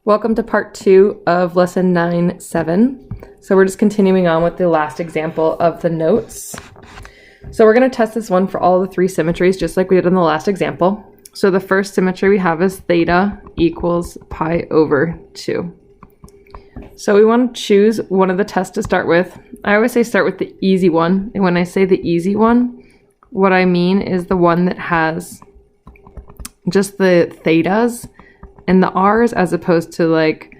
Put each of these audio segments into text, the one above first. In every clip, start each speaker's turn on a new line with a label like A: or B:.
A: Welcome to part 2 of lesson 9-7. So we're just continuing on with the last example of the notes. So we're going to test this one for all the three symmetries, just like we did in the last example. So the first symmetry we have is theta equals pi over 2. So we want to choose one of the tests to start with. I always say start with the easy one. And when I say the easy one, what I mean is the one that has just the thetas and the r's as opposed to like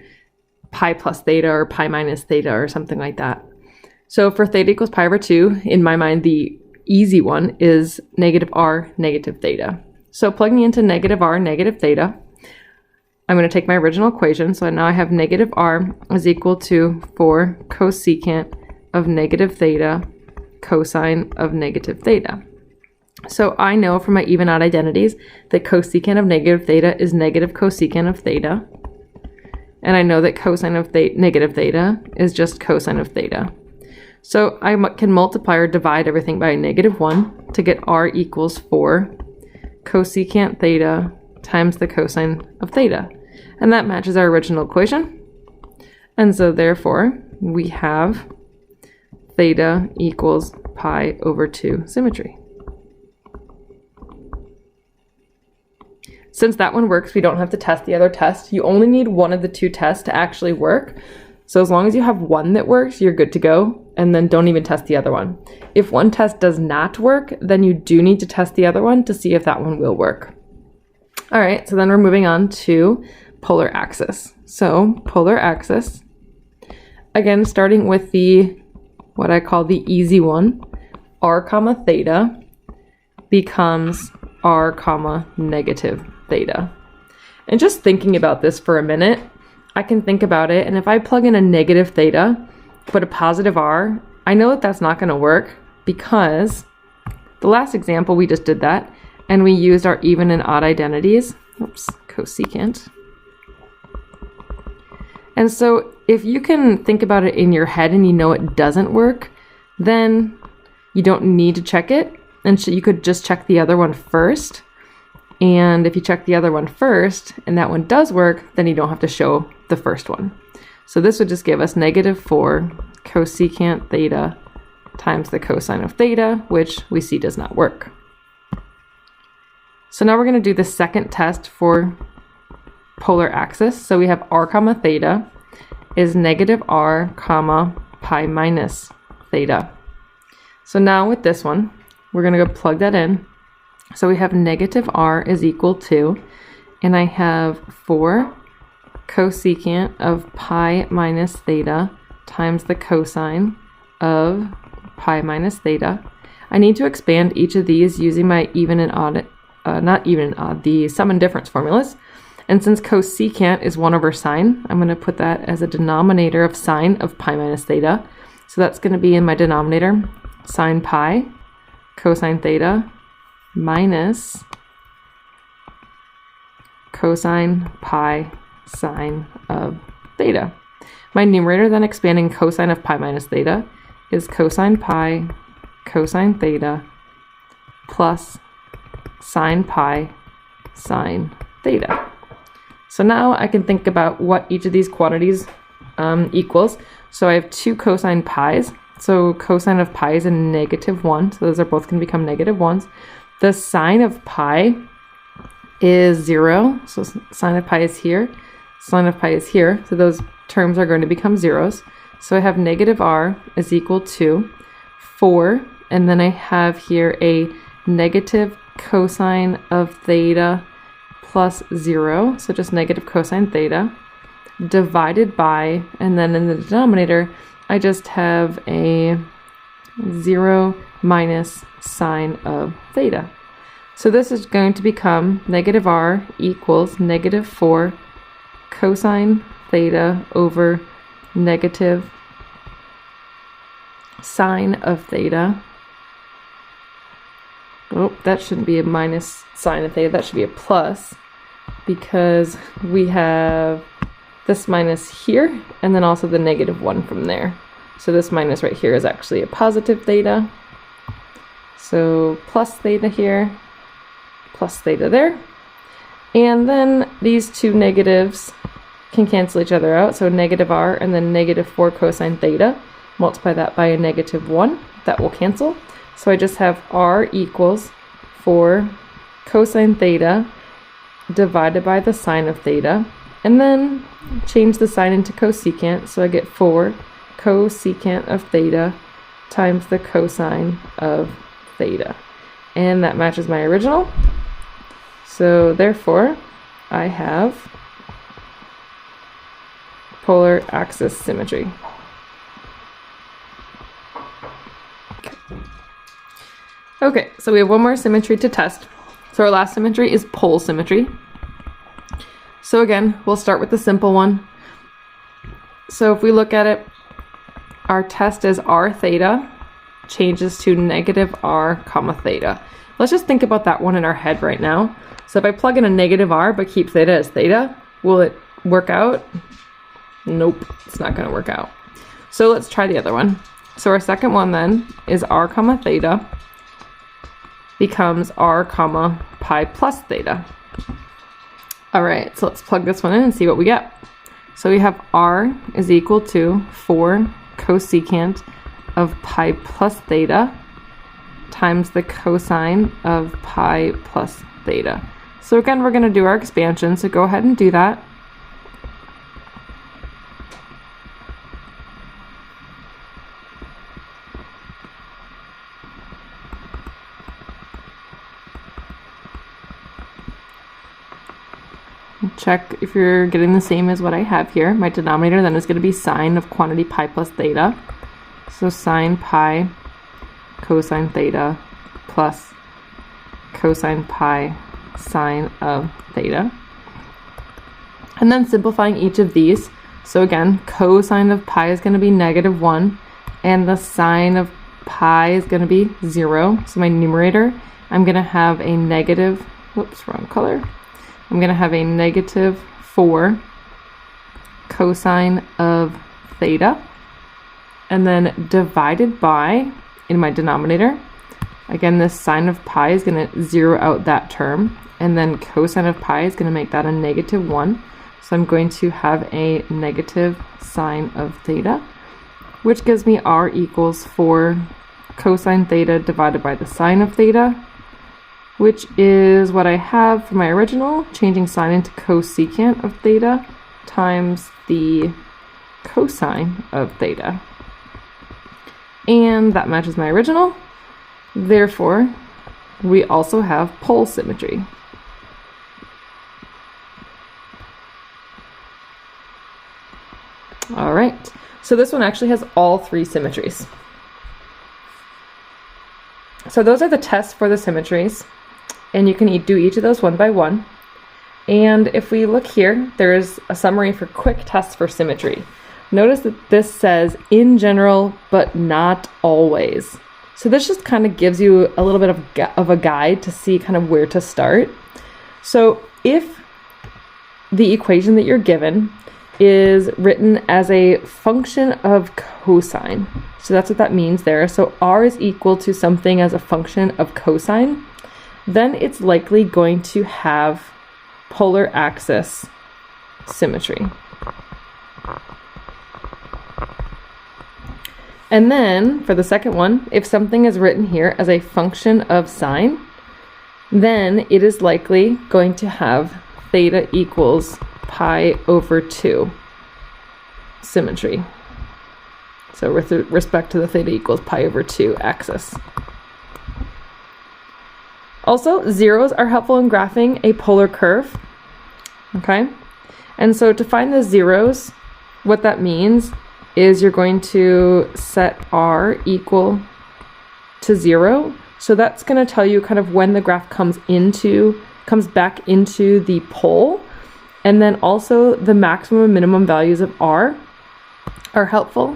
A: pi plus theta or pi minus theta or something like that. So for theta equals pi over 2, in my mind, the easy one is negative r, negative theta. So plugging into negative r, negative theta, I'm going to take my original equation. So now I have negative r is equal to 4 cosecant of negative theta cosine of negative theta. So I know from my even odd identities that cosecant of negative theta is negative cosecant of theta. And I know that cosine of negative theta is just cosine of theta. So I can multiply or divide everything by negative 1 to get r equals 4 cosecant theta times the cosine of theta. And that matches our original equation. And so therefore we have theta equals pi over 2 symmetry. Since that one works, we don't have to test the other test. You only need one of the two tests to actually work. So as long as you have one that works, you're good to go. And then don't even test the other one. If one test does not work, then you do need to test the other one to see if that one will work. All right, so then we're moving on to polar axis. So polar axis, again, starting with the, what I call the easy one, r comma theta becomes r comma negative theta. And just thinking about this for a minute, I can think about it, and if I plug in a negative theta but a positive r, I know that that's not going to work because the last example we just did that and we used our even and odd identities. Oops, cosecant. And so if you can think about it in your head and you know it doesn't work, then you don't need to check it, and so you could just check the other one first. And if you check the other one first and that one does work, then you don't have to show the first one. So this would just give us negative 4 cosecant theta times the cosine of theta, which we see does not work. So now we're going to do the second test for polar axis. So we have r comma theta is negative r comma pi minus theta. So now with this one, we're going to go plug that in. So we have negative r is equal to, and I have 4 cosecant of pi minus theta times the cosine of pi minus theta. I need to expand each of these using my even and odd, the sum and difference formulas. And since cosecant is 1 over sine, I'm going to put that as a denominator of sine of pi minus theta. So that's going to be in my denominator, sine pi cosine theta minus cosine pi sine of theta. My numerator then expanding cosine of pi minus theta is cosine pi cosine theta plus sine pi sine theta. So now I can think about what each of these quantities equals. So I have 2 cosine pi's. So cosine of pi is a negative 1. So those are both going to become negative 1s. The sine of pi is 0. So sine of pi is here. Sine of pi is here. So those terms are going to become zeros. So I have negative r is equal to 4. And then I have here a negative cosine of theta plus 0. So just negative cosine theta divided by, and then in the denominator, I just have a 0 minus sine of theta. So this is going to become negative r equals negative 4 cosine theta over negative sine of theta. Oh, that shouldn't be a minus sine of theta, that should be a plus, because we have this minus here, and then also the negative 1 from there. So this minus right here is actually a positive theta. So plus theta here, plus theta there. And then these two negatives can cancel each other out. So negative r and then negative 4 cosine theta. Multiply that by a negative 1. That will cancel. So I just have r equals 4 cosine theta divided by the sine of theta. And then change the sign into cosecant. So I get 4 cosecant of theta times the cosine of theta. And that matches my original. So therefore, I have polar axis symmetry. Okay, so we have one more symmetry to test. So our last symmetry is pole symmetry. So again, we'll start with the simple one. So if we look at it, our test is r theta changes to negative r comma theta. Let's just think about that one in our head right now. So if I plug in a negative r but keep theta as theta, will it work out? Nope, it's not going to work out. So let's try the other one. So our second one then is r comma theta becomes r comma pi plus theta. All right, so let's plug this one in and see what we get. So we have r is equal to 4 cosecant of pi plus theta times the cosine of pi plus theta. So again, we're going to do our expansion, so go ahead and do that. Check if you're getting the same as what I have here. My denominator then is going to be sine of quantity pi plus theta. So sine pi cosine theta plus cosine pi sine of theta. And then simplifying each of these. So again, cosine of pi is going to be negative 1 and the sine of pi is going to be 0. So my numerator, I'm going to have a negative, whoops, wrong color. I'm going to have a negative 4 cosine of theta, and then divided by, in my denominator, again, this sine of pi is going to zero out that term, and then cosine of pi is going to make that a negative 1. So I'm going to have a negative sine of theta, which gives me r equals 4 cosine theta divided by the sine of theta, which is what I have for my original, changing sine into cosecant of theta times the cosine of theta. And that matches my original. Therefore, we also have pole symmetry. All right, so this one actually has all 3 symmetries. So those are the tests for the symmetries. And you can do each of those one by one. And if we look here, there is a summary for quick tests for symmetry. Notice that this says in general, but not always. So this just kind of gives you a little bit of a guide to see kind of where to start. So if the equation that you're given is written as a function of cosine, so that's what that means there. So r is equal to something as a function of cosine, then it's likely going to have polar axis symmetry. And then for the second one, if something is written here as a function of sine, then it is likely going to have theta equals pi over 2 symmetry. So with respect to the theta equals pi over 2 axis. Also, zeros are helpful in graphing a polar curve, okay? And so to find the zeros, what that means is you're going to set r equal to 0. So that's going to tell you kind of when the graph comes back into the pole. And then also the maximum and minimum values of r are helpful.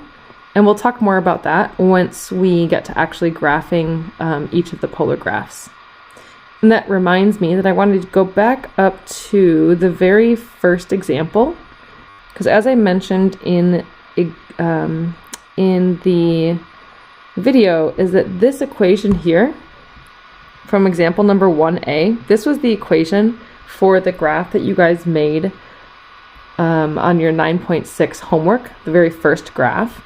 A: And we'll talk more about that once we get to actually graphing each of the polar graphs. And that reminds me that I wanted to go back up to the very first example, because as I mentioned in the video, is that this equation here from example number 1a, this was the equation for the graph that you guys made on your 9.6 homework, the very first graph.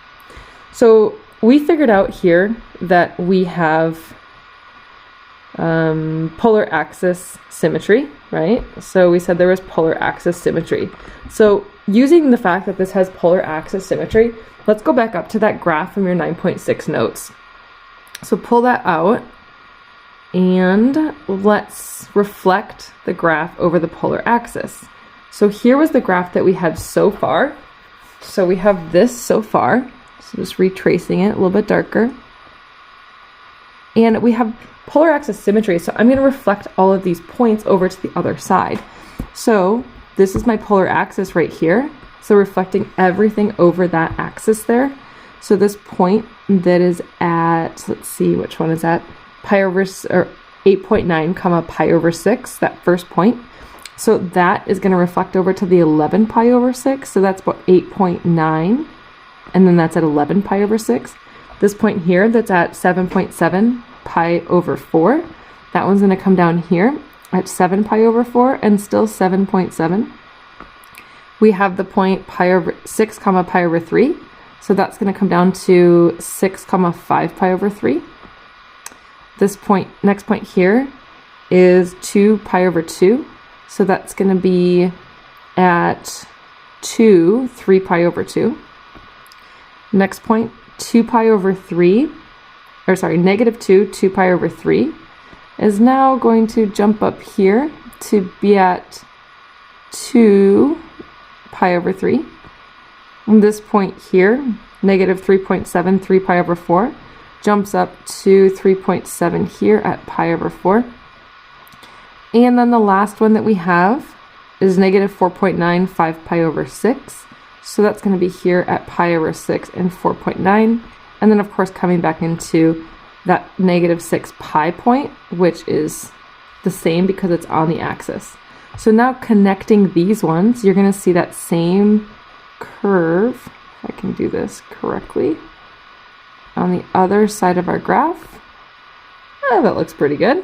A: So we figured out here that we have polar axis symmetry, right? So we said there was polar axis symmetry. So using the fact that this has polar axis symmetry, let's go back up to that graph from your 9.6 notes. So pull that out and let's reflect the graph over the polar axis. So here was the graph that we had so far. So we have this so far. So just retracing it a little bit darker. And we have polar axis symmetry. So I'm going to reflect all of these points over to the other side. So this is my polar axis right here. So reflecting everything over that axis there. So this point that is at, let's see, which one is that? Pi over, or 8.9 comma pi over 6, that first point. So that is going to reflect over to the 11 pi over 6. So that's about 8.9. And then that's at 11 pi over 6. This point here, that's at 7.7 pi over 4. That one's going to come down here at 7 pi over 4 and still 7.7. We have the point pi over 6 comma pi over 3. So that's going to come down to 6 comma 5 pi over 3. This point, next point here, is 2 pi over 2. So that's going to be at 3 pi over 2. Next point, 2 pi over 3, or sorry, negative 2 pi over 3, is now going to jump up here to be at 2 pi over 3. And this point here, negative 3.7, 3 pi over 4, jumps up to 3.7 here at pi over 4. And then the last one that we have is negative 4.9, 5 pi over 6. So that's going to be here at pi over 6 and 4.9. And then, of course, coming back into that negative 6 pi point, which is the same because it's on the axis. So now connecting these ones, you're going to see that same curve, if I can do this correctly, on the other side of our graph. Oh, that looks pretty good.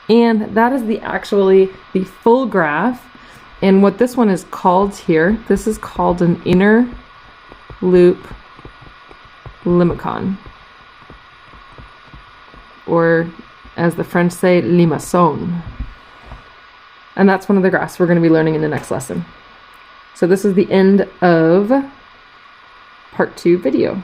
A: And that is actually the full graph. And what this one is called here, this is called an inner loop limicon, or as the French say, limaçon. And that's one of the graphs we're going to be learning in the next lesson. So this is the end of part 2 video.